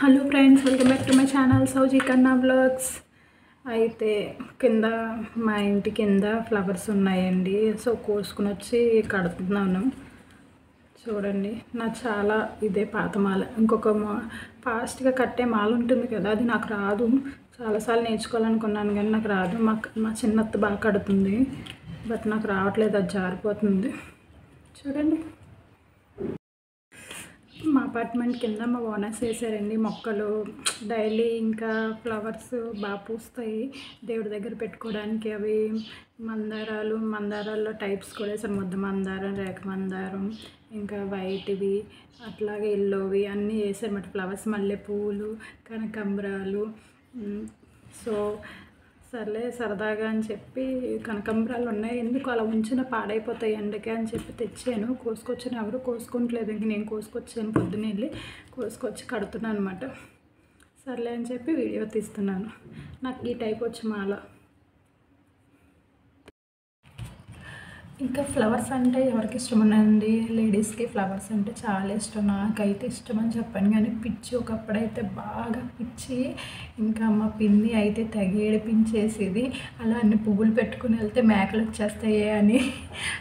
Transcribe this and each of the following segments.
Hello friends, welcome back to my channel Sowji Kanna blogs. అయితే కింద మా ఇంటి కింద ఫ్లవర్స్ ఉన్నాయండి. సో కోసుకుని వచ్చి కడుతున్నాను. చూడండి, నాకు చాలా ఇదే పాత మాల. ఇంకొక ఫాస్ట్గా కట్టే మాల ఉంటుంది కదా, అది నాకు రాదు. చాలాసార్లు నేర్చుకోవాలనుకున్నాను కానీ నాకు రాదు. మా చిన్నత్త బాగా కడుతుంది, బట్ నాకు రావట్లేదు, అది జారిపోతుంది. చూడండి, మా అపార్ట్మెంట్ కింద మా ఓనర్స్ వేసారండి మొక్కలు. డైలీ ఇంకా ఫ్లవర్స్ బాగా పూస్తాయి దేవుడి దగ్గర పెట్టుకోవడానికి. అవి మందారాల్లో టైప్స్ కూడా వేసారు. ముద్ద మందారం, రేఖ మందారం, ఇంకా వైట్వి, అట్లాగే ఎల్లోవి అన్నీ వేసారన్నమాట. ఫ్లవర్స్, మల్లెపూలు, కనకాంబరాలు. సో సర్లే సరదాగా అని చెప్పి కనకాంబరాలు ఉన్నాయి, ఎందుకు అలా ఉంచిన పాడైపోతాయి ఎండకే అని చెప్పి తెచ్చాను. కోసుకొచ్చాను, ఎవరు కోసుకుంటలేదు. ఇంక నేను కోసుకొచ్చాను, పొద్దున్న వెళ్ళి కోసుకొచ్చి కడుతున్నాను అనమాట. సర్లే అని చెప్పి వీడియో తీస్తున్నాను. నాకు ఈ టైప్ వచ్చి మాల. ఇంకా ఫ్లవర్స్ అంటే ఎవరికి ఇష్టం ఉన్నాయండి? లేడీస్కి ఫ్లవర్స్ అంటే చాలా ఇష్టం. నాకైతే ఇష్టం అని చెప్పాను కానీ పిచ్చి, ఒకప్పుడైతే బాగా పిచ్చి. ఇంకా మా పిన్ని అయితే తెగ ఏడిపించేసేది. అలా అన్ని పువ్వులు పెట్టుకుని వెళ్తే మేకలు వచ్చేస్తాయి అని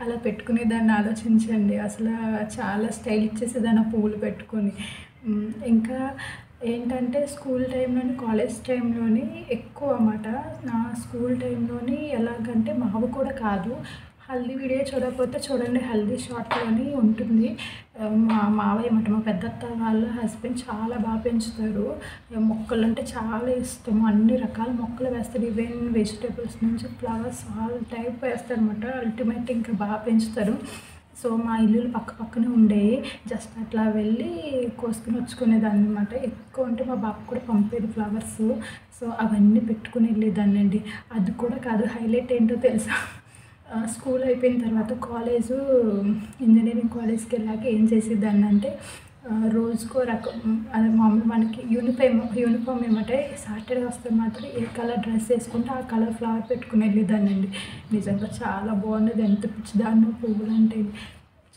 అలా పెట్టుకునే దాన్ని ఆలోచించండి. అసలు చాలా స్టైల్ ఇచ్చేసేదాన్ని ఆ పువ్వులు పెట్టుకొని. ఇంకా ఏంటంటే స్కూల్ టైంలోని, కాలేజ్ టైంలోని ఎక్కువ అన్నమాట. నా స్కూల్ టైంలోని ఎలాగంటే మావి కూడా కాదు, హల్దీ వీడియో చూడకపోతే చూడండి, హల్దీ షార్ట్లోని ఉంటుంది. మా మావయ్య అన్నమాట, మా పెద్దత్త వాళ్ళ హస్బెండ్ చాలా బాగా పెంచుతారు. మొక్కలు అంటే చాలా ఇష్టం. అన్ని రకాల మొక్కలు వేస్తారు, ఈవెన్ వెజిటేబుల్స్ నుంచి ఫ్లవర్స్ ఆల్ టైప్ వేస్తారు అన్నమాట. అల్టిమేట్ ఇంకా బాగా పెంచుతారు. సో మా ఇల్లులు పక్కనే ఉండేవి. జస్ట్ అట్లా వెళ్ళి కోసుకుని వచ్చుకునేదాన్ని అనమాట. ఎక్కువ ఉంటే మా బాబు కూడా పంపేది ఫ్లవర్స్. సో అవన్నీ పెట్టుకుని వెళ్ళేదాన్ని అండి. అది కూడా కాదు, హైలైట్ ఏంటో తెలుసా? స్కూల్ అయిపోయిన తర్వాత కాలేజు, ఇంజనీరింగ్ కాలేజ్కి వెళ్ళాక ఏం చేసేదాన్ని అంటే, రోజుకో రకం, అది మామూలు మనకి యూనిఫామ్ ఏమంటే సాటర్డే వస్తే మాత్రం ఏ కలర్ డ్రెస్ వేసుకుంటే ఆ కలర్ ఫ్లవర్ పెట్టుకుని వెళ్ళేదాన్ని అండి. నిజంగా చాలా బాగుండేది. ఎంత పిచ్చిదాన్నో పువ్వులు అంటే.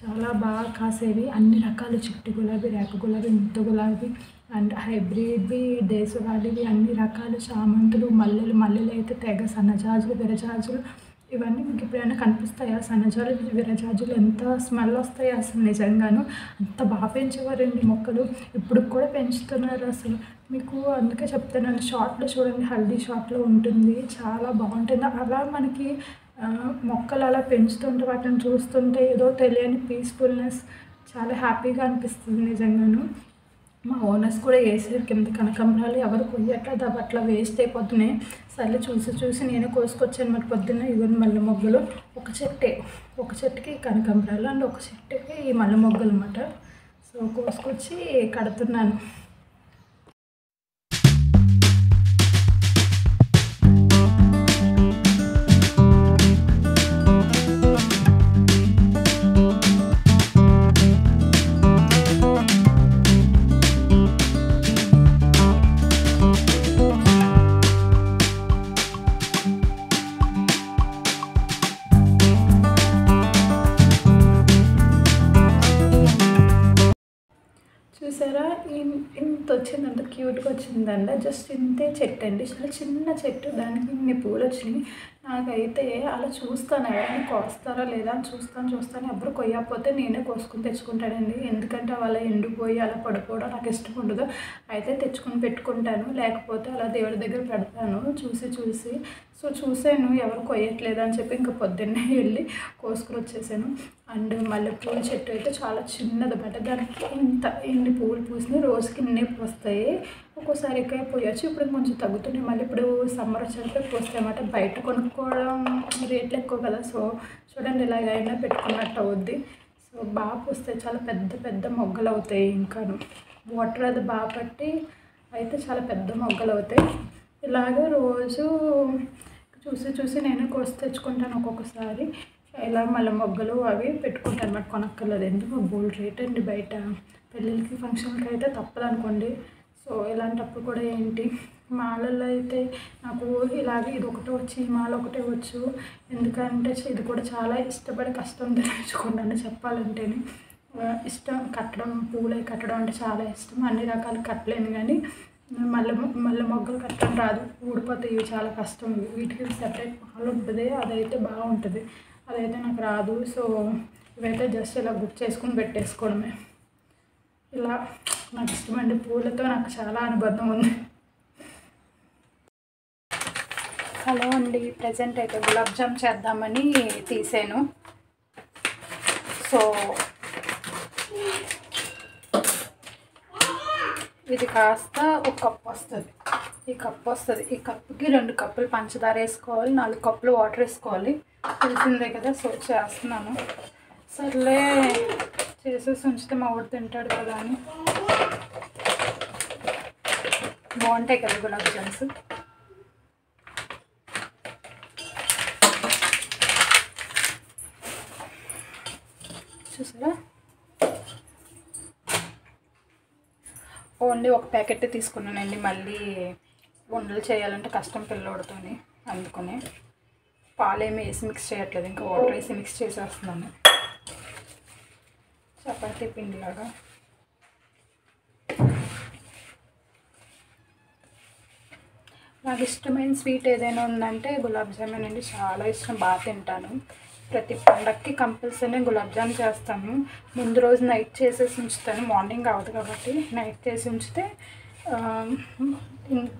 చాలా బాగా కాసేవి. అన్ని రకాలు, చిట్టి గులాబీ, రేఖ గులాబీ, ముద్ద గులాబీ అండ్ హైబ్రిడ్వి, దేశవాళివి, అన్ని రకాలు, చామంతులు, మల్లెలు అయితే తెగ, సన్నజాజులు, విరజాజులు. ఇవన్నీ మీకు ఎప్పుడైనా కనిపిస్తాయా? సన్నజాజులు, విరజాజులు ఎంత స్మెల్ వస్తాయి అసలు. నిజంగాను అంత బాగా పెంచేవారండి మొక్కలు. ఇప్పుడు కూడా పెంచుతున్నారు అసలు. మీకు అందుకే చెప్తున్నాను, షార్ట్లో చూడండి, హల్దీ షార్ట్లో ఉంటుంది, చాలా బాగుంటుంది. అలా మనకి మొక్కలు అలా పెంచుతుంటే, వాటిని చూస్తుంటే ఏదో తెలియని పీస్ఫుల్నెస్, చాలా హ్యాపీగా అనిపిస్తుంది నిజంగాను. మా ఓనర్స్ కూడా వేసారు కింద కనకాంబరాలు. ఎవరు కొయ్యట్లేదు, అవి అట్లా వేస్ట్ అయిపోతున్నాయి. సర్లే చూసి నేనే కోసుకొచ్చాను మరి పొద్దున్న. ఇవన్నీ మల్లె మొగ్గలు, ఒక చెట్టుకి కనకాంబరాలు అండ్ ఒక చెట్టుకి ఈ మల్లె మొగ్గలు అన్నమాట. సో కోసుకొచ్చి కడుతున్నాను. చూసారా, ఇంత వచ్చింది, అంత క్యూట్గా వచ్చిందండి. జస్ట్ ఇంతే చెట్టు అండి, చాలా చిన్న చెట్టు, దానికి ఇన్ని పూలు వచ్చినాయి. నాకైతే అలా చూస్తాను, ఎవరైనా కోస్తారా లేదా అని చూస్తాను. ఎవరు కొయ్యకపోతే నేనే కోసుకుని తెచ్చుకుంటానండి. ఎందుకంటే అలా ఎండిపోయి అలా పడిపోవడం నాకు ఇష్టం ఉండదు. అయితే తెచ్చుకొని పెట్టుకుంటాను, లేకపోతే అలా దేవుడి దగ్గర పెడతాను చూసి. సో చూసాను ఎవరు కొయ్యట్లేదు అని చెప్పి ఇంకా పొద్దున్నే వెళ్ళి కోసుకుని వచ్చేసాను. అండ్ మల్లెపూల చెట్టు అయితే చాలా చిన్నదన్నమాట. దానికి ఇన్ని పువ్వులు పూసినాయి, రోజుకి ఇన్ని వస్తాయి. ఒక్కోసారి ఎక్కువ పోయచ్చు, ఇప్పుడు కొంచెం తగ్గుతున్నాయి. మళ్ళీ ఇప్పుడు సమ్మర్ వచ్చాక పోస్తాయి అన్నమాట. బయట కొనుక్కోవడం రేట్లు ఎక్కువ కదా. సో చూడండి, ఇలాగైనా పెట్టుకున్నట్టు అవుద్ది. సో బాగా పూస్తాయి, చాలా పెద్ద మొగ్గలు అవుతాయి. ఇంకాను వాటర్ అది బాగా పట్టి అయితే చాలా పెద్ద మొగ్గలు అవుతాయి. ఇలాగే రోజు చూసి నేనే కోసి తెచ్చుకుంటాను. ఒక్కొక్కసారి ఇలా మల్లె మొగ్గలు అవి పెట్టుకుంటాను అన్నమాట. కొనక్కర్లేదు, ఎందుకు బోల్డ్ రేట్ అండి బయట. పెళ్ళిళ్ళకి, ఫంక్షన్కి అయితే తప్పదు అనుకోండి. సో ఇలాంటప్పుడు కూడా ఏంటి, మాలల్లో అయితే నాకు ఇలాగే ఇది ఒకటే వచ్చి, ఈ మాల ఒకటే వచ్చు. ఎందుకంటే ఇది కూడా చాలా ఇష్టపడి కష్టం తెచ్చుకున్నాను చెప్పాలంటేనే. ఇష్టం. కట్టడం, పూలే కట్టడం అంటే చాలా ఇష్టం. అన్ని రకాలు కట్టలేను కానీ మల్లె మొగ్గలు కట్టడం రాదు, ఊడిపోతాయి. ఇవి చాలా కష్టం. వీటికి సెపరేట్ పాలు ఉంటుంది, అదైతే బాగుంటుంది. అదైతే నాకు రాదు. సో ఇవైతే జస్ట్ ఇలా గుర్తు చేసుకుని పెట్టేసుకోవడమే. ఇలా నాకు ఇష్టమండి. పూలతో నాకు చాలా అనుబంధం ఉంది. హలో అండి, ప్రజెంట్ అయితే గులాబ్ జామ్ చేద్దామని తీసాను. సో ఇది కాస్త ఒక కప్పు వస్తుంది. ఈ కప్పుకి 2 కప్పులు పంచదార వేసుకోవాలి, 4 కప్పులు వాటర్ వేసుకోవాలి. తెలిసిందే కదా. సో చేస్తున్నాను. సర్లే చేసేసి ఉంచితే మా ఊరు తింటాడు కదా అని. బాగుంటాయి కదా గులాబ్ జామ్స్. చూసారా, ఓన్లీ ఒక ప్యాకెట్ తీసుకున్నానండి. మళ్ళీ ఉండలు చేయాలంటే కష్టం పిల్లోడుతోని, అందుకని పాలేమి వేసి మిక్స్ చేయట్లేదు, ఇంకా వాటర్ వేసి మిక్స్ చేసేస్తున్నాను చపాతీ పిండిలాగా. నాకు ఇష్టమైన స్వీట్ ఏదైనా ఉందంటే గులాబ్ జామున్ అండి. చాలా ఇష్టం, బాగా తింటాను. ప్రతి పండగకి కంపల్సరీ గులాబ్ జామ్ చేస్తాను. ముందు రోజు నైట్ చేసేసి ఉంచుతాను, మార్నింగ్ అవ్వదు కాబట్టి నైట్ చేసి ఉంచితే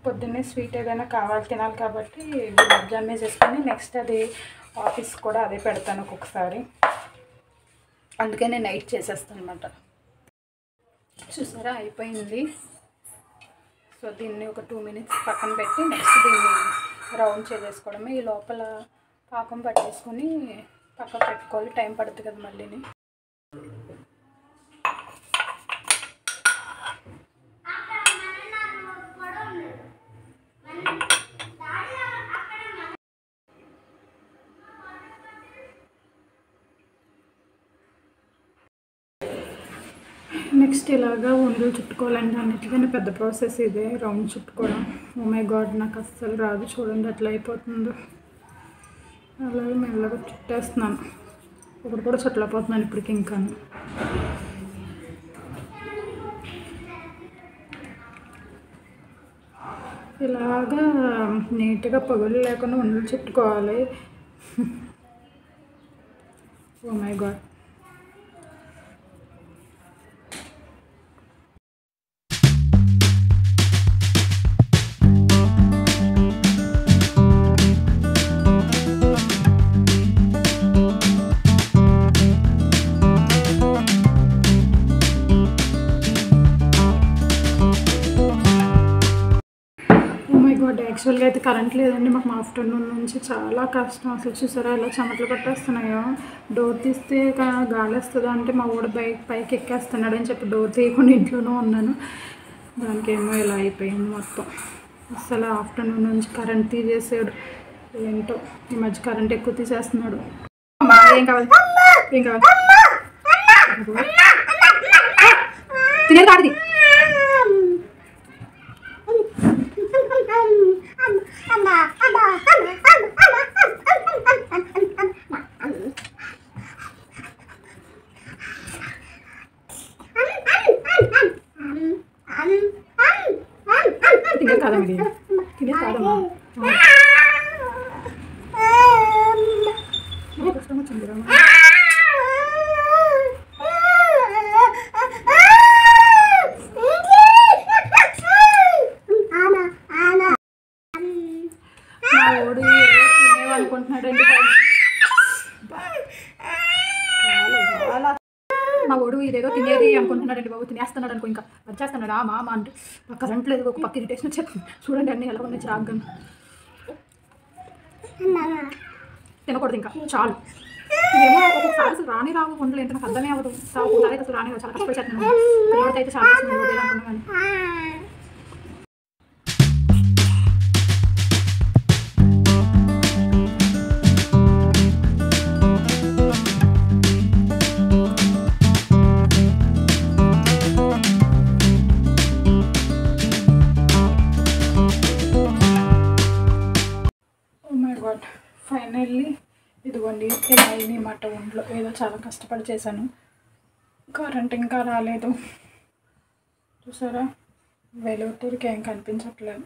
పొద్దున్నే స్వీట్ ఏదైనా కావాలి తినాలి కాబట్టి గులాబ్ జామే చేసుకొని నెక్స్ట్ అది ఆఫీస్ కూడా అదే పెడతాను ఒక్కొక్కసారి. అందుకే నేను నైట్ చేసేస్తాను అనమాట. చూసారా, అయిపోయింది. సో దీన్ని ఒక 2 మినిట్స్ పక్కన పెట్టి నెక్స్ట్ దీన్ని రౌండ్ చేసేసుకోవడమే. ఈ లోపల పాకం పట్టేసుకొని పక్కన పెట్టుకోవాలి, టైం పడుతుంది కదా మళ్ళీని. నెక్స్ట్ ఇలాగా ఉండలు చుట్టుకోవాలంటే అన్నిటికన్నా పెద్ద ప్రాసెస్ ఇదే, రౌండ్ చుట్టుకోవడం. ఓ మై గాడ్, నాకు అస్సలు రాదు. చూడండి అట్లా అయిపోతుందో. అలాగే మెల్లగా చుట్టేస్తున్నాను. ఒకటి కూడా చుట్టలేకపోతున్నాను ఇప్పటికి. ఇంకా ఇలాగా నీట్గా పగులు లేకుండా ఉండలు చుట్టుకోవాలి. Oh my God. యాక్చువల్గా అయితే కరెంట్ లేదండి మాకు. ఆఫ్టర్నూన్ నుంచి చాలా కష్టం అసలు. చూసారా ఇలా చెమటలు పట్టేస్తున్నాయో. డోర్ తీస్తే గాలి వస్తుందా అంటే మా ఊడ పైకి ఎక్కేస్తున్నాడు అని చెప్పి డోర్ తీయకుండా ఇంట్లోనే ఉన్నాను. దానికి ఏమో ఇలా అయిపోయింది మొత్తం. అసలు ఆఫ్టర్నూన్ నుంచి కరెంట్ తీసేసాడు. ఏంటో ఈ మధ్య కరెంట్ ఎక్కువ తీసేస్తున్నాడు. ఏం కావాలి, ఏం కావాలి? తినేది కాదు. తినే కాదమ్మా, ఇది తినే కాదమ్మా. కష్టం వచ్చింది రా. మా ఓడు ఇదేదో తినేది అనుకుంటున్నాడండి బాబు. తినేస్తున్నాడు అనుకో, ఇంకా వచ్చేస్తున్నాడు ఆ మామ అంటూ. కరెంట్ లేదు, ఒక పక్క ఇరిటేషన్ వచ్చేస్తుంది. చూడండి అన్నీ ఎలా ఉన్నాయి చిరాగ్గా. తినకూడదు ఇంకా, చాలు. ఏమో ఒక్కొక్కసారి రాని రావు వంటలు, ఏంటో నాకు అర్థమే అవ్వదు. ఒకసారి అసలు రాని చాలా కష్టపడి చేస్తున్నాను. పిల్లడితో అయితే చాలా అనుకున్నాను కానీ. ఫైనల్లీ ఇదిగోండి ఇలా అయినాయి మాట. ఒంట్లో ఏదో చాలా కష్టపడి చేశాను. కరెంట్ ఇంకా రాలేదు చూసారా, వెలుతురికి ఏం కనిపించట్లేదు.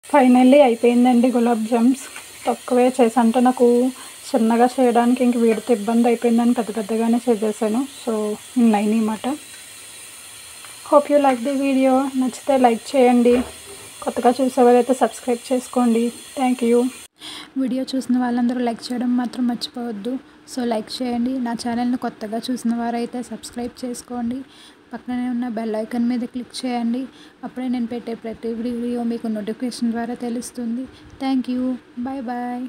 ఫైనల్లీ అయిపోయిందండి గులాబ్ జామ్స్. తక్కువే చేసి, అంటే నాకు చిన్నగా చేయడానికి ఇంక వీడితో ఇబ్బంది అయిపోయిందని పెద్ద పెద్దగానే చేసేసాను. సో అయినాయి అన్నమాట. Hope you like the video. నచ్చితే లైక్ చేయండి, కొత్తగా చూసేవారైతే సబ్స్క్రైబ్ చేసుకోండి. Thank you. వీడియో చూసిన వాళ్ళందరూ లైక్ చేయడం మాత్రం మర్చిపోవద్దు. సో లైక్ చేయండి. నా ఛానల్ని కొత్తగా చూసిన వారైతే సబ్స్క్రైబ్ చేసుకోండి. పక్కనే ఉన్న బెల్ ఐకాన్ మీద క్లిక్ చేయండి. అప్పుడే నేను పెట్టే ప్రతి వీడియో మీకు నోటిఫికేషన్ ద్వారా తెలుస్తుంది. Thank you. Bye bye.